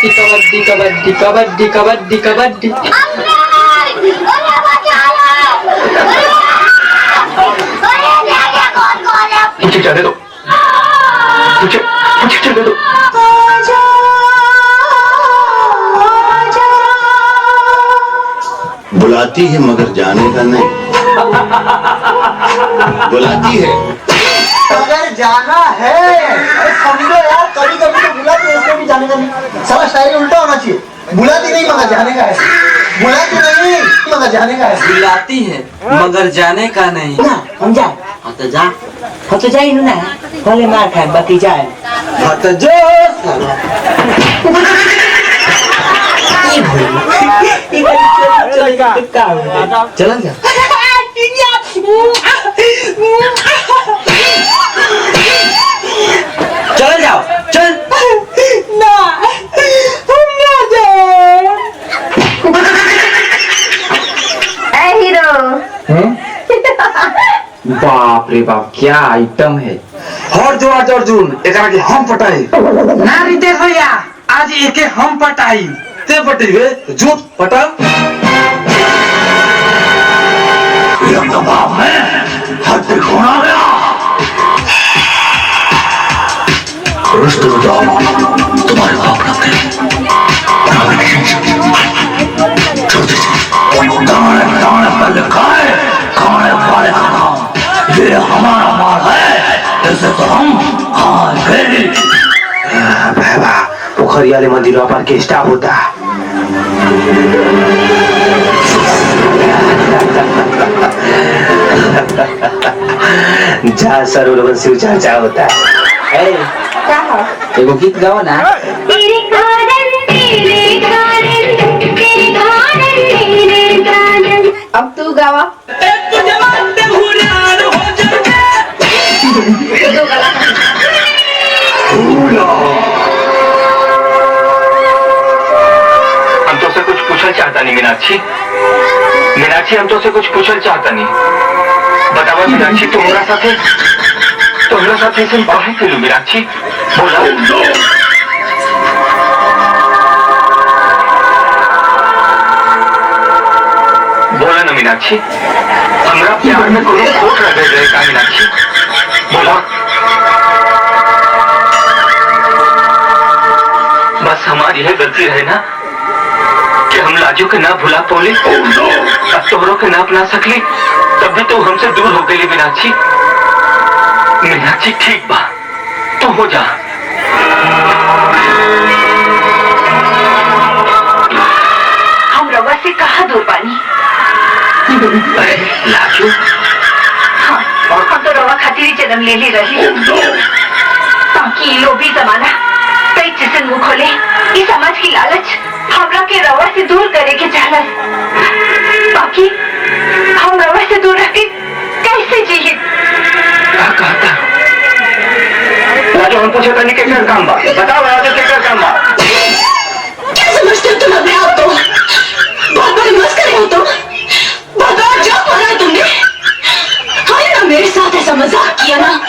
कबड्डी कबड्डी कबड्डी कबड्डी कबड्डी। मुझे जाने दो, मुझे जाने दो। बुलाती है मगर जाने का नहीं। बुलाती है मगर जाना है। अरे समझो यार, कभी कभी तो बुलाती है, उसमें भी जाने का नहीं। सारा शायरी उल्टा होना चाहिए। बुलाती नहीं मगर जाने का है, बुलाती नहीं मगर जाने का है। बुलाती है मगर जाने का नहीं ना हम जाए। हाँ तो जा, हाँ तो जाए ना, भले मार खाए बाकी जाए। हाँ तो जो चलन जा। चल जाओ, चल ना हम ना जाए। ए हीरो, बाप रे बाप, क्या आइटम है। और जो आज अर्जुन एक आगे हम पटाई ना रितेश भैया, आज एक हम पटाई ते पटी वे झूठ पटा। तो बाप है, हद पे कौन आ गया? रुस्तम जाओ, तुम्हारे बाप का दाने पर लिखा है, खाने वाले का नाम। ये हमारा माल है, इसे तो हम खाएंगे। बाबा पोखरी वाले मंदिरों पर के स्टाफ होता है। जहाँ सरोवर शिव चाचा होता है। क्या हो? एगो गीत गाओ ना। तेरे कारण, तेरे कारण, तेरे कारण, तेरे कारण। अब तू गावा। हम तो से कुछ पूछल चाहता नहीं मीनाक्षी। मीनाक्षी हम तो से कुछ पूछल चाहता नहीं। बतावा मीनाक्षी, तुम्हारा साथ ऐसे बाहर क्यों मीनाक्षी? बोला। बोला ना मीनाक्षी, हमरा प्यार में कोनो खोट रह गए का मीनाक्षी? बोला। बस हमारी है गलती रहे ना कि हम लाजू के ना भुला पौली, अब तोहरों के ना अपना सकली, तब भी तो हमसे दूर हो गई मीनाक्षी। मीनाक्षी ठीक बा, तो हो जा। हम रवा से कहाँ दूर पानी? अरे लाजू, हाँ, हम तो रवा खातिर जन्म ले ली रही। ताकि लोभी जमाना कई जिसन मुँह खोले, ये समाज की लालच हमरा के रवा से दूर करे के चाहत। बाकी हम रवा से दूर रह के कैसे जिए? क्या कहता? लाजू हम पूछे तनी के कर काम बा, बताओ लाजू के कर काम बा। क्या समझते हो तुम अपने आप को? बहुत बड़ी मस्करी हो तुम। बहुत बड़ा जोक मारा है तुमने। हाँ ना, मेरे साथ ऐसा मजाक किया ना,